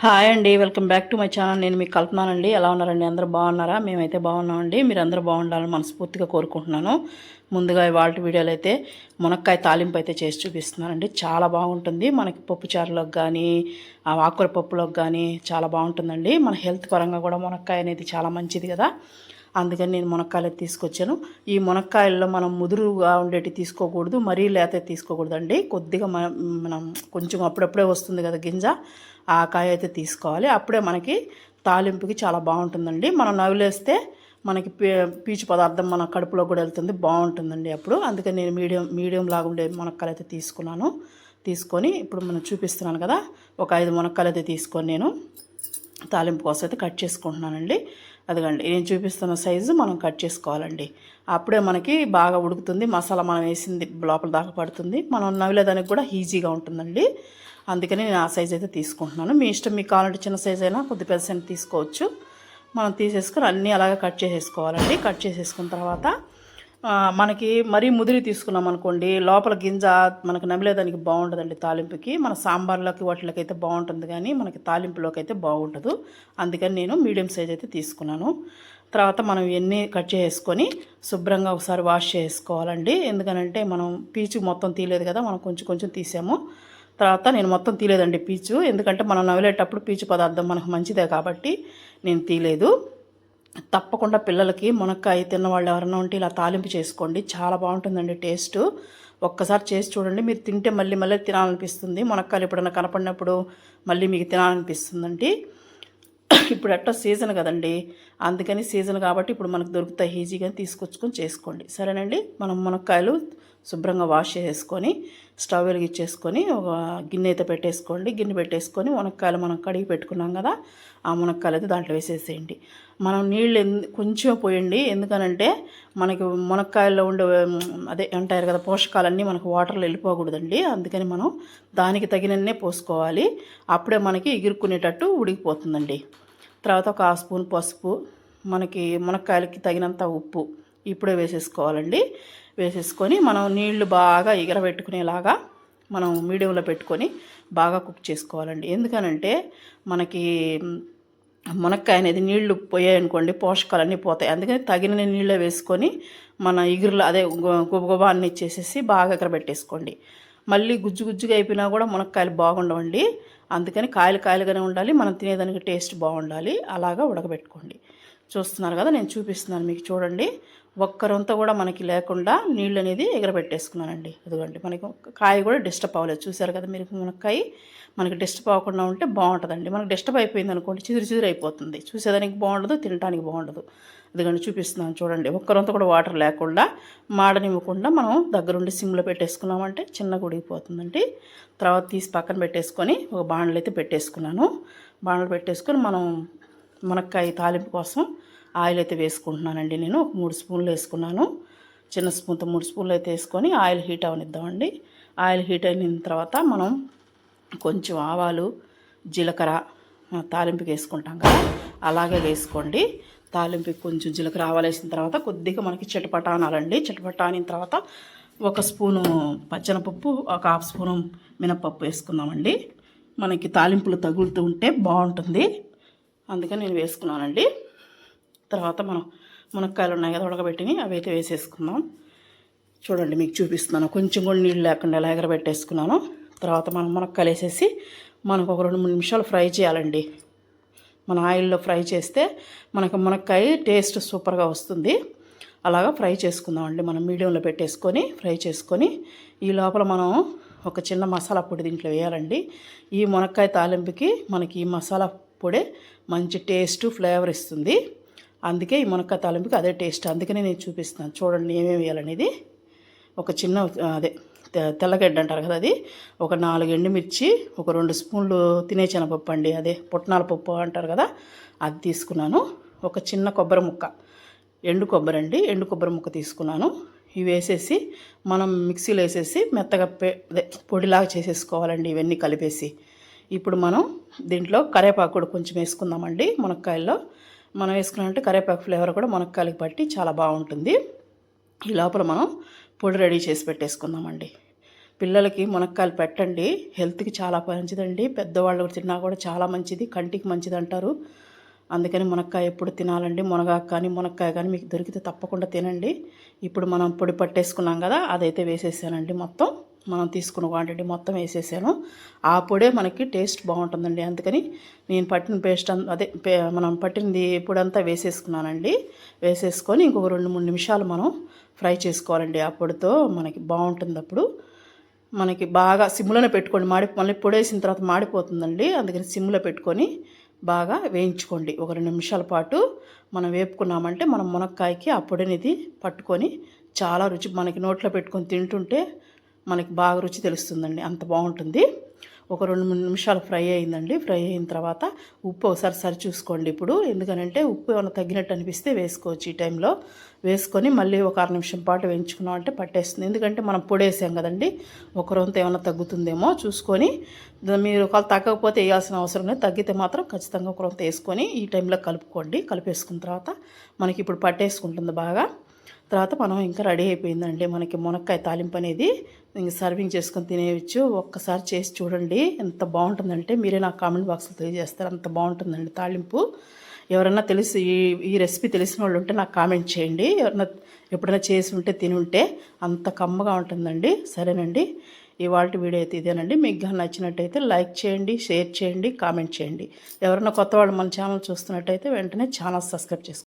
Hi అండి, welcome back to my channel. నేను మీకు కల్పనానండి. ఎలా ఉన్నారండి? అందరూ బాగున్నారా? మేమైతే బాగున్నామండి. మీరు అందరూ బాగుండాలని మనస్ఫూర్తిగా కోరుకుంటున్నాను. ముందుగా ఇవాళ వీడియోలో అయితే మునక్కాయ తాలింపు అయితే చేసి చూపిస్తున్నానండి. చాలా బాగుంటుంది. మనకి పప్పుచారులోకి కానీ ఆకుకూర పప్పులోకి కానీ చాలా బాగుంటుందండి. మన హెల్త్ పరంగా కూడా మునక్కాయ అనేది చాలా మంచిది కదా. అందుకని నేను మునక్కాయలు తీసుకొచ్చాను. ఈ మునక్కాయల్లో మనం ముదురుగా ఉండేటి తీసుకోకూడదు, మరీ లేత తీసుకోకూడదండి. కొద్దిగా మనం కొంచెం అప్పుడప్పుడే వస్తుంది కదా గింజ, ఆ కాయ అయితే తీసుకోవాలి. అప్పుడే మనకి తాలింపుకి చాలా బాగుంటుందండి. మనం నవిలేస్తే మనకి పీచు పదార్థం మన కడుపులో కూడా వెళ్తుంది, బాగుంటుందండి అప్పుడు. అందుకని నేను మీడియం లాగా ఉండే మునక్కాయలు అయితే తీసుకొని ఇప్పుడు మనం చూపిస్తున్నాను కదా, ఒక 5 మునక్కాయలు అయితే తీసుకొని నేను తాలింపు కోసం అయితే కట్ చేసుకుంటున్నానండి. అదిగండి నేను చూపిస్తున్న సైజు మనం కట్ చేసుకోవాలండి. అప్పుడే మనకి బాగా ఉడుకుతుంది, మసాలా మనం వేసింది లోపల దాకా పడుతుంది, మనం నవిలేదానికి కూడా ఈజీగా ఉంటుందండి. అందుకని నేను ఆ సైజ్ అయితే తీసుకుంటున్నాను. మీ ఇష్టం, మీకు కావాలంటే చిన్న సైజ్ అయినా కొద్ది పెద్ద సైజ్ తీసుకోవచ్చు. మనం తీసేసుకొని అన్నీ అలాగే కట్ చేసేసుకోవాలండి. కట్ చేసేసుకున్న తర్వాత మనకి మరీ ముదిరి తీసుకున్నాం అనుకోండి, లోపల గింజ మనకు నమిలేదానికి బాగుంటుందండి. తాలింపుకి మన సాంబార్లోకి వాటిలోకి అయితే బాగుంటుంది, కానీ మనకి తాలింపులోకి అయితే బాగుంటుంది. అందుకని నేను మీడియం సైజ్ అయితే తీసుకున్నాను. తర్వాత మనం ఇవన్నీ కట్ చేసుకొని శుభ్రంగా ఒకసారి వాష్ చేసుకోవాలండి. ఎందుకనంటే మనం పీచు మొత్తం తీయలేదు కదా, మనం కొంచెం కొంచెం తీసాము. తర్వాత నేను మొత్తం తీయలేదండి పీచు, ఎందుకంటే మనం నవిలేటప్పుడు పీచు పదార్థం మనకు మంచిదే కాబట్టి నేను తీయలేదు. తప్పకుండా పిల్లలకి మునక్కాయ తిన్నవాళ్ళు ఎవరైనా ఉంటే ఇలా తాలింపు చేసుకోండి, చాలా బాగుంటుందండి టేస్ట్. ఒక్కసారి చేసి చూడండి, మీరు తింటే మళ్ళీ మళ్ళీ తినాలనిపిస్తుంది. మునక్కాయలు ఎప్పుడైనా కనపడినప్పుడు మళ్ళీ మీకు తినాలనిపిస్తుందండి. ఇప్పుడు ఎట్టో సీజన్ కదండి, అందుకని సీజన్ కాబట్టి ఇప్పుడు మనకు దొరుకుతాయి ఈజీగా, తీసుకొచ్చుకొని చేసుకోండి. సరేనండి. మనం మునక్కాయలు శుభ్రంగా వాష్ చేసుకొని స్టవ్ వెలిగించేసుకొని ఒక గిన్నె అయితే పెట్టేసుకోండి. గిన్నె పెట్టేసుకొని మునక్కాయలు మనం కడిగి పెట్టుకున్నాం కదా, ఆ మునక్కాయలు అయితే దాంట్లో వేసేసేయండి. మనం నీళ్ళు కొంచెం పోయండి, ఎందుకనంటే మనకి మునక్కాయల్లో ఉండే అదే అంటారు కదా పోషకాలన్నీ మనకు వాటర్లో వెళ్ళిపోకూడదండి. అందుకని మనం దానికి తగినన్నే పోసుకోవాలి. అప్పుడే మనకి ఎగురుకునేటట్టు ఉడికిపోతుందండి. తర్వాత ఒక 1 స్పూన్ పసుపు, మనకి మునక్కాయలకి తగినంత ఉప్పు ఇప్పుడే వేసేసుకోవాలండి. వేసేసుకొని మనం నీళ్లు బాగా ఎగరబెట్టుకునేలాగా మనం మీడియంలో పెట్టుకొని బాగా కుక్ చేసుకోవాలండి. ఎందుకనంటే మనకి మునక్కాయ అనేది నీళ్లు పోయాయనుకోండి పోషకాలన్నీ పోతాయి. అందుకని తగిన నీళ్ళే వేసుకొని మన ఎగురులో అదే గుబగుబాన్ని ఇచ్చేసేసి బాగా ఎగరబెట్టేసుకోండి. మళ్ళీ గుజ్జు గుజ్జుగా అయిపోయినా కూడా మునక్కాయలు బాగుండవండి. అందుకని కాయలుగానే ఉండాలి, మనం తినేదానికి టేస్ట్ బాగుండాలి. అలాగా ఉడకబెట్టుకోండి. చూస్తున్నారు కదా, నేను చూపిస్తున్నాను మీకు చూడండి. ఒక్కరంతా కూడా మనకి లేకుండా నీళ్ళు అనేది ఎగరబెట్టేసుకున్నానండి. అదిగోండి, మనకి కాయ కూడా డిస్టర్బ్ అవ్వలేదు. చూసారు కదా మీరు, మునక్కాయ మనకి డిస్టర్బ్ అవ్వకుండా ఉంటే బాగుంటుందండి. మనకి డిస్టర్బ్ అయిపోయింది అనుకోండి, చిదురు అయిపోతుంది, చూసేదానికి బాగుండదు, తినడానికి బాగుండదు. అదిగోండి చూపిస్తున్నాను చూడండి. ఒక్కరంతా కూడా వాటర్ లేకుండా మాడనివ్వకుండా మనం దగ్గరుండి సిమ్లో పెట్టేసుకున్నామంటే చిన్నగా ఉడికిపోతుందండి. తర్వాత తీసి పక్కన పెట్టేసుకొని ఒక బాండలు అయితే పెట్టేసుకున్నాను. బాండలు పెట్టేసుకొని మనం మునక్కాయ తాలింపు కోసం ఆయిల్ అయితే వేసుకుంటున్నానండి. నేను ఒక 3 స్పూన్లు వేసుకున్నాను. చిన్న స్పూన్తో 3 స్పూన్లు అయితే వేసుకొని ఆయిల్ హీట్ అవనిద్దామండి. ఆయిల్ హీట్ అయిన తర్వాత మనం కొంచెం ఆవాలు, జీలకర్ర తాలింపుకి వేసుకుంటాం కదా, అలాగే వేసుకోండి. తాలింపుకి కొంచెం జీలకర్ర ఆవాలు వేసిన తర్వాత కొద్దిగా మనకి చిటపట అనాలండి. చిటపట అనిన తర్వాత 1 స్పూను పచ్చెనపప్పు, ఒక 1/2 స్పూను మినపప్పు వేసుకుందామండి. మనకి తాలింపులు తగులుతూ ఉంటే బాగుంటుంది, అందుకని నేను వేసుకున్నానండి. తర్వాత మనం మునక్కాయలు ఉన్నాయి కదా ఉడకబెట్టిని, అవి అయితే వేసేసుకుందాం. చూడండి మీకు చూపిస్తున్నాను, కొంచెం కూడా నీళ్ళు లేకుండా ఎలా ఎగరబెట్టేసుకున్నాను. తర్వాత మనం మునక్కాయలు వేసేసి మనకు ఒక 2-3 నిమిషాలు ఫ్రై చేయాలండి. మన ఆయిల్లో ఫ్రై చేస్తే మనకు మునక్కాయ టేస్ట్ సూపర్గా వస్తుంది. అలాగా ఫ్రై చేసుకుందామండి. మనం మీడియంలో పెట్టేసుకొని ఫ్రై చేసుకొని ఈ లోపల మనం ఒక చిన్న మసాలా పొడి దీంట్లో వేయాలండి. ఈ మునక్కాయ తాలింపుకి మనకి ఈ మసాలా పొడి మంచి టేస్ట్ ఫ్లేవర్ ఇస్తుంది. అందుకే ఈ మునక్కాయ తాలింపుకి అదే టేస్ట్, అందుకనే నేను చూపిస్తున్నాను. చూడండి ఏమేమి వేయాలనేది. ఒక చిన్న అదే తెల్లగడ్డ అంటారు కదా, అది ఒక 4 ఎండుమిర్చి, ఒక 2 స్పూన్లు తినే శనగపప్పు అండి, అదే పుట్నాల పప్పు అంటారు కదా, అది తీసుకున్నాను. ఒక చిన్న కొబ్బరి ముక్క, ఎండు కొబ్బరి అండి, ఎండు కొబ్బరి ముక్క తీసుకున్నాను. ఇవి వేసేసి మనం మిక్సీలో వేసేసి మెత్తగా అదే పొడిలాగా చేసేసుకోవాలండి. ఇవన్నీ కలిపేసి ఇప్పుడు మనం దీంట్లో కరివేపాకు కూడా కొంచెం వేసుకుందామండి. మునక్కాయల్లో మనం వేసుకున్నామంటే కరివేపాకు ఫ్లేవర్ కూడా మునక్కాయలకి పట్టి చాలా బాగుంటుంది. ఈ లోపల మనం పొడి రెడీ చేసి పెట్టేసుకుందామండి. పిల్లలకి మునక్కాయలు పెట్టండి, హెల్త్కి చాలా మంచిదండి. పెద్దవాళ్ళు తిన్నా కూడా చాలా మంచిది, కంటికి మంచిది అంటారు. అందుకని మునక్కాయ ఎప్పుడు తినాలండి. మునగాకు కానీ మునక్కాయ కానీ మీకు దొరికితే తప్పకుండా తినండి. ఇప్పుడు మనం పొడి పట్టేసుకున్నాం కదా, అదైతే వేసేసానండి. మొత్తం మనం తీసుకున్న క్వాంటిటీ మొత్తం వేసేసాను. ఆ పొడే మనకి టేస్ట్ బాగుంటుందండి. అందుకని నేను పట్టిన పేస్ట్ మనం పట్టింది పొడంతా వేసేసుకున్నానండి. వేసేసుకొని ఇంకొక 2-3 నిమిషాలు మనం ఫ్రై చేసుకోవాలండి. ఆ పొడితో మనకి బాగుంటుంది. అప్పుడు మనకి బాగా సిమ్లోనే పెట్టుకోండి. మళ్ళీ పొడేసిన తర్వాత మాడిపోతుందండి. అందుకని సిమ్లో పెట్టుకొని బాగా వేయించుకోండి. ఒక 2 నిమిషాల పాటు మనం వేపుకున్నామంటే మనం మునక్కాయకి ఆ పొడినిది పట్టుకొని చాలా రుచి, మనకి నోట్లో పెట్టుకొని తింటుంటే మనకి బాగా రుచి తెలుస్తుందండి. అంత బాగుంటుంది. ఒక 2-3 నిమిషాలు ఫ్రై అయిందండి. ఫ్రై అయిన తర్వాత ఉప్పు ఒకసారి సరి చూసుకోండి. ఇప్పుడు ఎందుకనంటే ఉప్పు ఏమైనా తగ్గినట్టు అనిపిస్తే వేసుకోవచ్చు. ఈ టైంలో వేసుకొని మళ్ళీ ఒక 1/2 నిమిషం పాటు వేయించుకున్నాం అంటే పట్టేస్తుంది. ఎందుకంటే మనం పొడి వేసాం కదండి, ఒక రొంత ఏమైనా తగ్గుతుందేమో చూసుకొని, మీరు ఒకవేళ తగ్గకపోతే వేయాల్సిన అవసరం లేదు. తగ్గితే మాత్రం ఖచ్చితంగా ఒక రొంత వేసుకొని ఈ టైంలో కలుపుకోండి. కలిపేసుకున్న తర్వాత మనకి ఇప్పుడు పట్టేసుకుంటుంది బాగా. తర్వాత మనం ఇంకా రెడీ అయిపోయిందండి మనకి మునక్కాయ తాలింపు అనేది. ఇంక సర్వింగ్ చేసుకొని తినేయచ్చు. ఒక్కసారి చేసి చూడండి, ఎంత బాగుంటుందంటే మీరే నాకు కామెంట్ బాక్స్లో తెలియజేస్తారు. అంత బాగుంటుందండి తాలింపు. ఎవరన్నా తెలిసి ఈ రెసిపీ తెలిసిన వాళ్ళు ఉంటే నాకు కామెంట్ చేయండి. ఎవరన్నా ఎప్పుడైనా చేసి ఉంటే తిని ఉంటే అంత కమ్మగా ఉంటుందండి. సరేనండి, ఇవాళ వీడియో అయితే ఇదేనండి. మీకు కానీ నచ్చినట్టయితే లైక్ చేయండి, షేర్ చేయండి, కామెంట్ చేయండి. ఎవరైనా కొత్త వాళ్ళు మన ఛానల్ చూస్తున్నట్టయితే వెంటనే ఛానల్ సబ్స్క్రైబ్ చేసుకోండి.